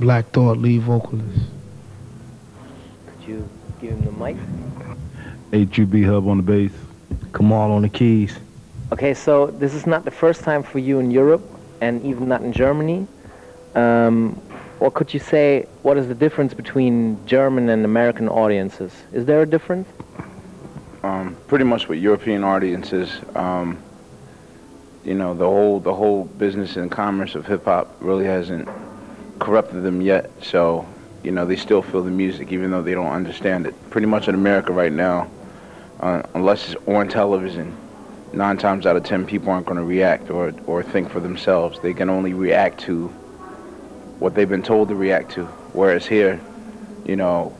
Black Thought, lead vocalist. Could you give him the mic? HUB Hub on the bass. Kamal on the keys. Okay, so this is not the first time for you in Europe, and even not in Germany. Or could you say, what is the difference between German and American audiences? Is there a difference? Pretty much with European audiences, you know, the whole business and commerce of hip-hop really hasn't corrupted them yet. So, you know, they still feel the music even though they don't understand it. Pretty much in America right now, unless it's on television, 9 times out of 10 people aren't going to react or think for themselves. They can only react to what they've been told to react to. Whereas here, you know,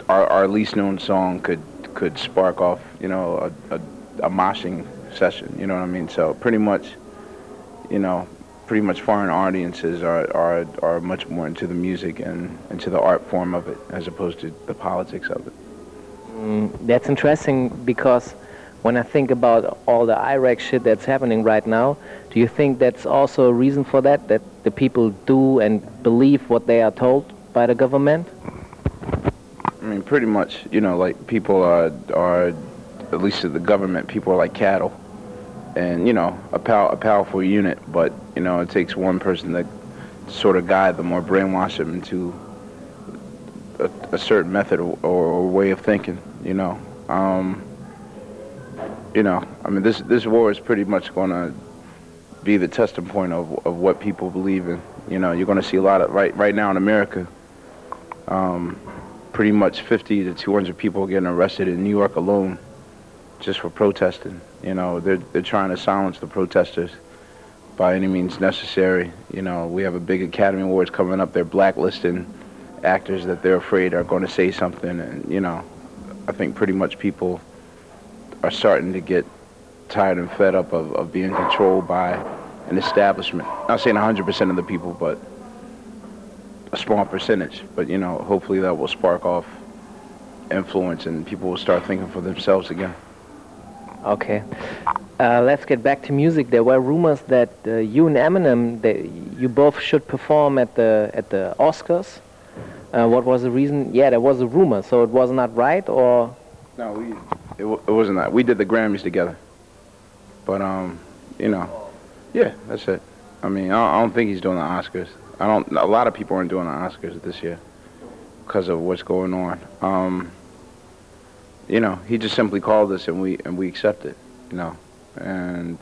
our least known song could spark off, you know, a moshing session, you know what I mean? So pretty much, you know, foreign audiences are much more into the music and into the art form of it as opposed to the politics of it. That's interesting, because when I think about all the E-Werk shit that's happening right now, do you think that's also a reason for that the people do and believe what they are told by the government? I mean, pretty much, you know, like people are at least to the government, people are like cattle. And, you know, a powerful unit, but, you know, it takes one person to sort of guide them or brainwash them into a certain method or way of thinking, you know. You know, I mean, this war is pretty much going to be the testing point of what people believe in. You know, you're going to see a lot of, right now in America, pretty much 50 to 200 people getting arrested in New York alone just for protesting. You know, they're trying to silence the protesters by any means necessary. You know, we have a big Academy Awards coming up. They're blacklisting actors that they're afraid are going to say something. And, you know, I think pretty much people are starting to get tired and fed up of being controlled by an establishment. Not saying 100% of the people, but a small percentage. But, you know, hopefully that will spark off influence and people will start thinking for themselves again. Okay, let's get back to music. There were rumors that you and Eminem, you both should perform at the Oscars. What was the reason? Yeah, there was a rumor, so it was not right, or? No, it wasn't that. We did the Grammys together. But you know, yeah, that's it. I mean, I don't think he's doing the Oscars. A lot of people aren't doing the Oscars this year because of what's going on. You know, he just simply called us and we accepted, you know, and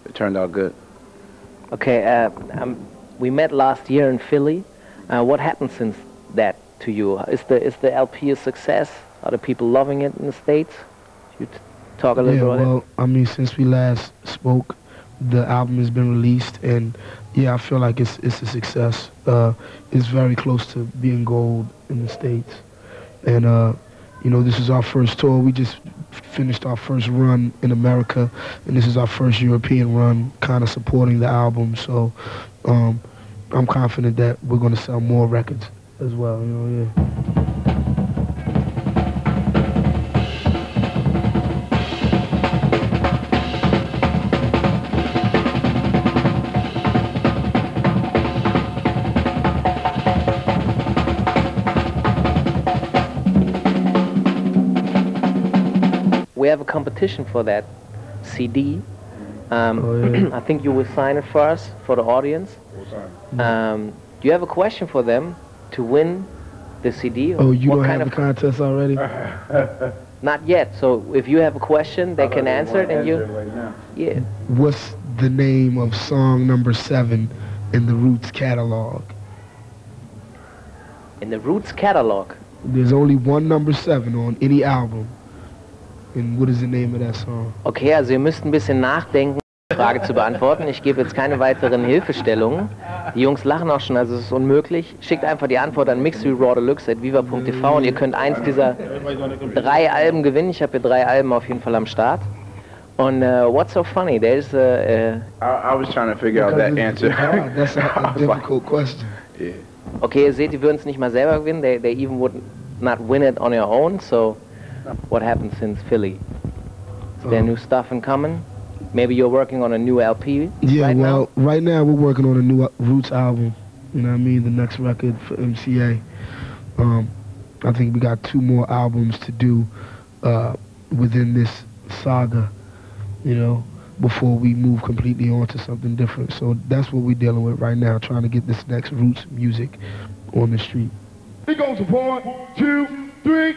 it turned out good. Okay, we met last year in Philly. What happened since that to you? Is the LP a success? Are the people loving it in the States? Could you talk a little bit about it? Well, I mean, since we last spoke, the album has been released, and yeah, I feel like it's a success. It's very close to being gold in the States, and you know, this is our first tour. We just finished our first run in America, and this is our first European run, kind of supporting the album. So I'm confident that we're going to sell more records as well, you know, yeah. We have a competition for that CD. I think you will sign it for us, for the audience. Do you have a question for them to win the CD? Oh, you don't have a contest already? Not yet. So if you have a question, they can answer it, and you. Yeah. What's the name of song number 7 in the Roots catalog? In the Roots catalog? There's only one number 7 on any album. And what is the name of that song? Okay, also ihr müsst ein bisschen nachdenken, die Frage zu beantworten. Ich gebe jetzt keine weiteren Hilfestellungen. Die Jungs lachen auch schon, also es ist unmöglich. Schickt einfach die Antwort an mixedrawdeluxe@viva.tv und ihr könnt eins dieser 3 Alben gewinnen. Ich habe hier 3 Alben auf jeden Fall am Start. Und what's so funny? There's I was trying to figure out that answer. That's a difficult question. Yeah. Okay, ihr seht, die würden es nicht mal selber gewinnen. They even would not win it on their own. So what happened since Philly? Is there new stuff in common? Maybe you're working on a new LP Yeah, right well, now? right now we're working on a new Roots album. You know what I mean? The next record for MCA. I think we got 2 more albums to do within this saga, you know, before we move completely on to something different. So that's what we're dealing with right now, trying to get this next roots music on the street. It goes for 1, 2, 3.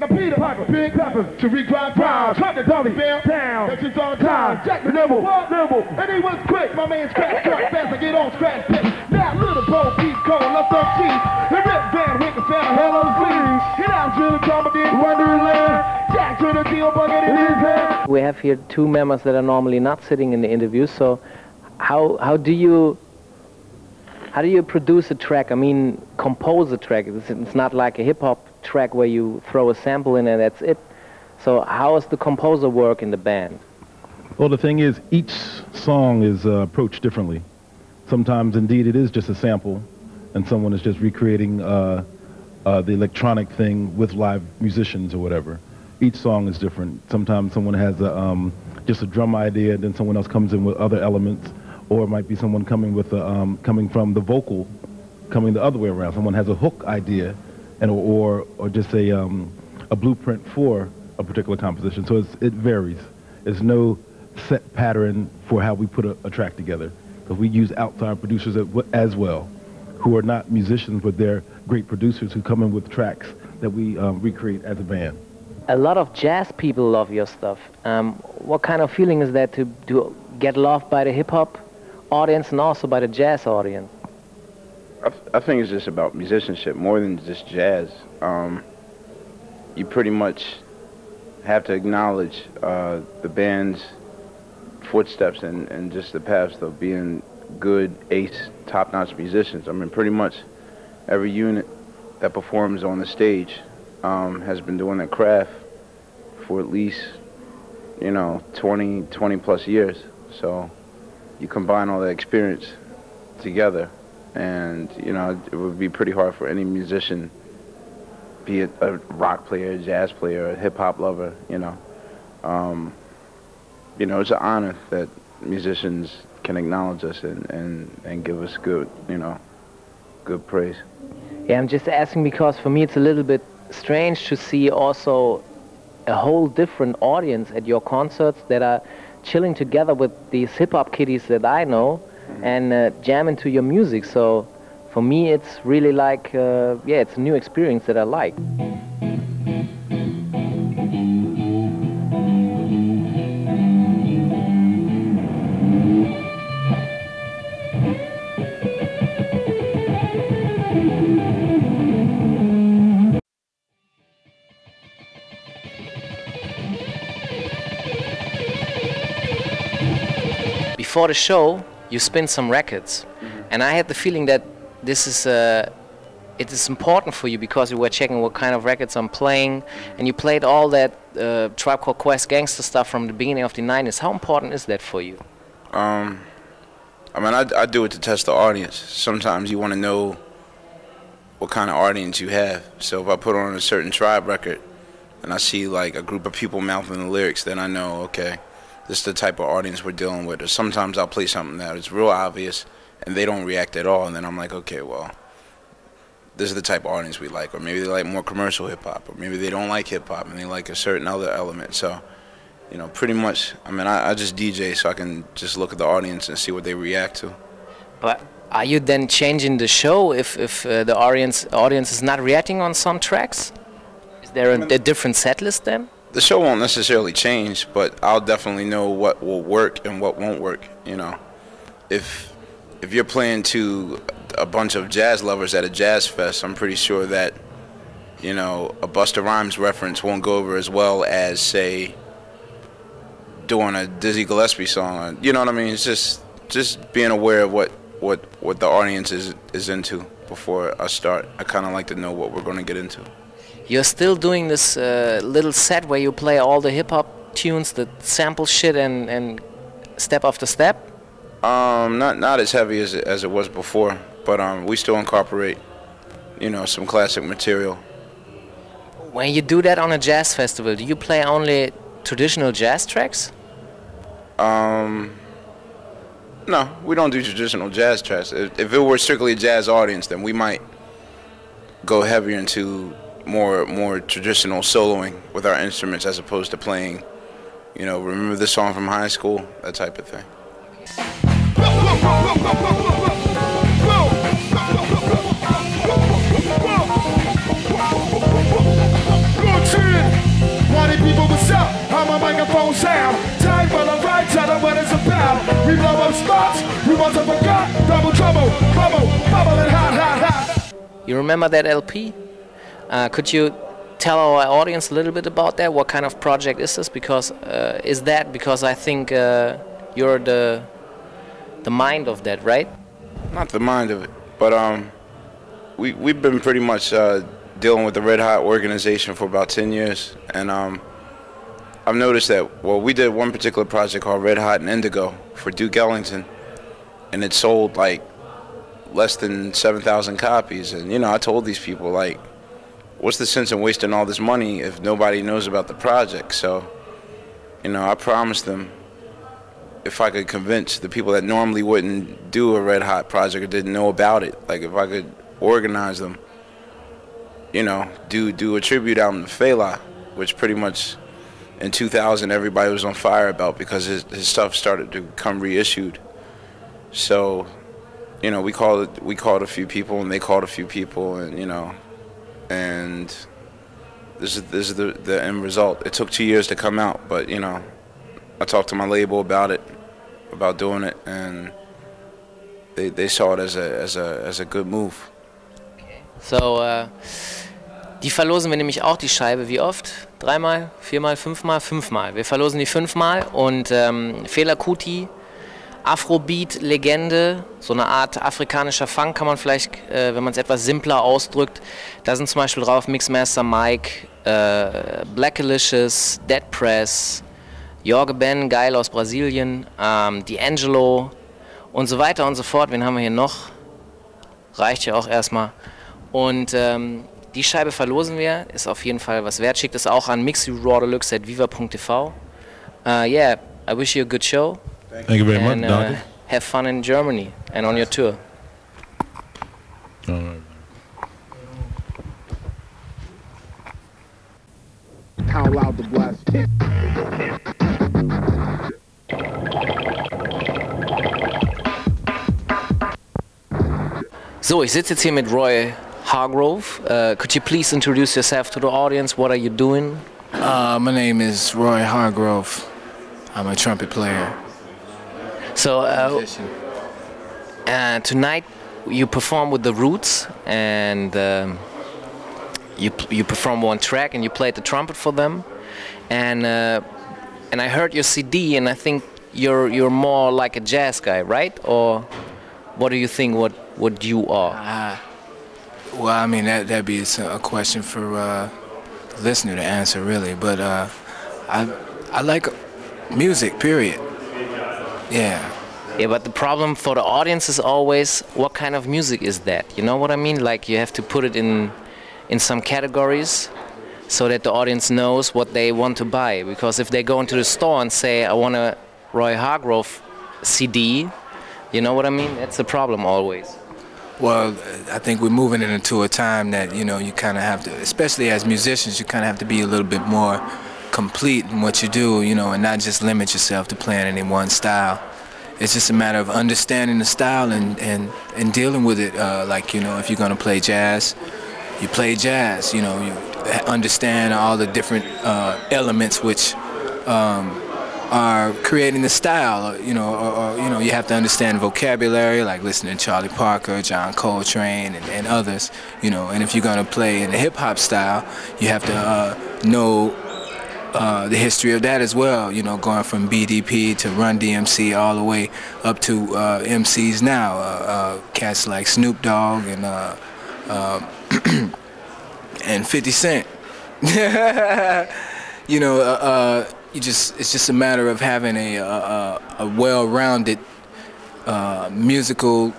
Now Peter Piper, Big Pepper, Tariq Rod Brown, Chuck the Dolly, Bam Down, that's his on time, Jack the Nimble, and he was quick, my man scratch, fast, I get on scratch, pick. Now little Bo Pete's calling up some cheese, and Rip Van Wick and Santa hell on the sleeve, get out to the drama, then Wonderland, Jack to the deal bucket in his hand. We have here 2 members that are normally not sitting in the interview, so how do you produce a track? I mean, compose a track. It's not like a hip-hop track where you throw a sample in and that's it. So how does the composer work in the band? Well, the thing is, each song is approached differently. Sometimes, indeed, it is just a sample, and someone is just recreating the electronic thing with live musicians or whatever. Each song is different. Sometimes someone has just a drum idea, then someone else comes in with other elements, or it might be someone coming with coming from the vocal, coming the other way around. Someone has a hook idea, and or just a blueprint for a particular composition. So it varies. There's no set pattern for how we put a track together, because we use outside producers as well, who are not musicians, but they're great producers who come in with tracks that we recreate as a band. A lot of jazz people love your stuff. What kind of feeling is that to get loved by the hip-hop audience and also by the jazz audience? I think it's just about musicianship more than just jazz. You pretty much have to acknowledge the band's footsteps and just the paths of being good, ace, top-notch musicians. I mean, pretty much every unit that performs on the stage has been doing their craft for at least, 20 plus years. So you combine all that experience together, and it would be pretty hard for any musician, be it a rock player, a jazz player, a hip-hop lover, it's an honor that musicians can acknowledge us and give us good praise. Yeah, I'm just asking because for me it's a little bit strange to see also a whole different audience at your concerts that are chilling together with these hip-hop kiddies that I know and jamming to your music. So for me it's really like, it's a new experience that I like. Before the show, you spin some records, and I had the feeling that this is it is important for you because you were checking what kind of records I'm playing, and you played all that Tribe Called Quest gangster stuff from the beginning of the 90s. How important is that for you? I do it to test the audience. Sometimes you want to know what kind of audience you have. So if I put on a certain Tribe record and I see like a group of people mouthing the lyrics, then I know, okay, this is the type of audience we're dealing with. Or sometimes I'll play something that is real obvious and they don't react at all, and then I'm like, okay, well, this is the type of audience we like. Or maybe they like more commercial hip-hop, or maybe they don't like hip-hop and they like a certain other element. So, pretty much, I just DJ so I can just look at the audience and see what they react to. But are you then changing the show if the audience is not reacting on some tracks? Is there a different set list then? The show won't necessarily change, but I'll definitely know what will work and what won't work. If you're playing to a bunch of jazz lovers at a jazz fest, I'm pretty sure that a Busta Rhymes reference won't go over as well as, say, doing a Dizzy Gillespie song. You know what I mean? It's just being aware of what the audience is into before I start. I kind of like to know what we're going to get into. You're still doing this little set where you play all the hip-hop tunes, the sample shit and step after step? Not as heavy as it was before, but we still incorporate, some classic material. When you do that on a jazz festival, do you play only traditional jazz tracks? No, we don't do traditional jazz tracks. If it were strictly a jazz audience, then we might go heavier into more traditional soloing with our instruments as opposed to playing, you know, remember this song from high school, that type of thing. Party people, what's up? How my microphone sound? Time for the right, tell them what it's about. We blow up spots, we want to forget. Double trouble, bubble, bubble and hot, hot, hot. You remember that LP? Could you tell our audience a little bit about that? What kind of project is this? Because because I think you're the mind of that, right? Not the mind of it, but we've been pretty much dealing with the Red Hot organization for about 10 years, and I've noticed that, well, we did one particular project called Red Hot and Indigo for Duke Ellington, and it sold like less than 7,000 copies, and you know, I told these people, like, what's the sense in wasting all this money if nobody knows about the project? So, you know, I promised them if I could convince the people that normally wouldn't do a Red Hot project or didn't know about it, like if I could organize them, you know, do a tribute album to Fela, which pretty much in 2000 everybody was on fire about because his stuff started to come reissued. So, you know, we called a few people and they called a few people, and you know, and this is the end result. It took 2 years to come out, but you know, I talked to my label about it, about doing it, and they saw it as a good move. So, die verlosen wir nämlich auch, die Scheibe. Wie oft? 3-mal, 4-mal, 5-mal? 5-mal. Wir verlosen die 5-mal und Fela Kuti, Afrobeat-Legende, so eine Art afrikanischer Funk kann man vielleicht, wenn man es etwas simpler ausdrückt. Da sind zum Beispiel drauf Mixmaster Mike, Blackalicious, Dead Press, Jorge Ben, geil aus Brasilien, D'Angelo und so weiter und so fort. Wen haben wir hier noch? Reicht ja auch erstmal. Und die Scheibe verlosen wir, ist auf jeden Fall was wert. Schickt es auch an mixyrawdeluxe@viva.tv. Yeah, I wish you a good show. Thank you very much, Doctor. Have fun in Germany and on your tour. All right. How loud the blast. So, ich sitze jetzt hier mit Roy Hargrove. Could you please introduce yourself to the audience? What are you doing? My name is Roy Hargrove. I'm a trumpet player. So, tonight you perform with the Roots, and you perform one track, and you played the trumpet for them. And I heard your CD, and I think you're more like a jazz guy, right? Or what do you think? What you are? Well, I mean that'd be a question for the listener to answer, really. But I like music, period. Yeah. Yeah, but the problem for the audience is always what kind of music is that? You know what I mean? Like you have to put it in some categories so that the audience knows what they want to buy. Because if they go into the store and say, I want a Roy Hargrove CD, you know what I mean? That's the problem always. Well, I think we're moving into a time that, you know, you kind of have to, especially as musicians, you kind of have to be a little bit more complete in what you do, you know, and not just limit yourself to playing any one style. It's just a matter of understanding the style and dealing with it. Like, you know, if you're going to play jazz, you play jazz. You know, you understand all the different elements which are creating the style. You know, or you know, you have to understand vocabulary, like listening to Charlie Parker, John Coltrane, and others. You know, and if you're going to play in the hip hop style, you have to know the history of that as well, you know, going from BDP to Run DMC all the way up to MCs now, cats like Snoop Dogg and and 50 Cent. You know, it's just a matter of having a well-rounded musical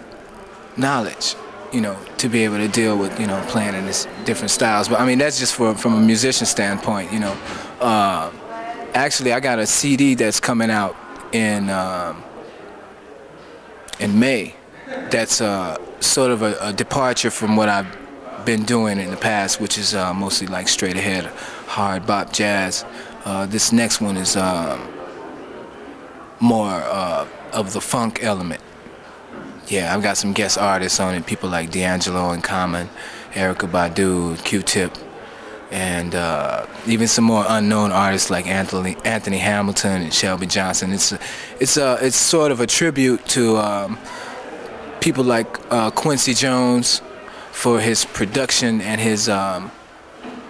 knowledge, you know, to be able to deal with, you know, playing in this different styles. But I mean, that's just from a musician standpoint, you know. Actually, I got a CD that's coming out in in May. That's sort of a departure from what I've been doing in the past, which is mostly like straight ahead, hard bop jazz. This next one is more of the funk element. Yeah, I've got some guest artists on it, people like D'Angelo and Common, Erykah Badu, Q-Tip, and even some more unknown artists like Anthony Hamilton and Shelby Johnson. It's sort of a tribute to people like Quincy Jones for his production and his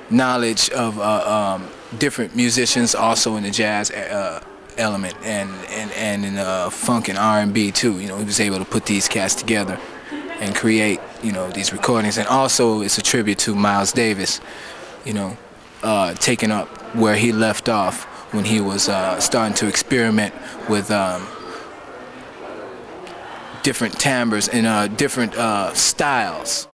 knowledge of different musicians, also in the jazz element and in funk and R&B too. You know, he was able to put these cats together and create, you know, these recordings. And also it's a tribute to Miles Davis, you know, taking up where he left off when he was starting to experiment with different timbres and different styles.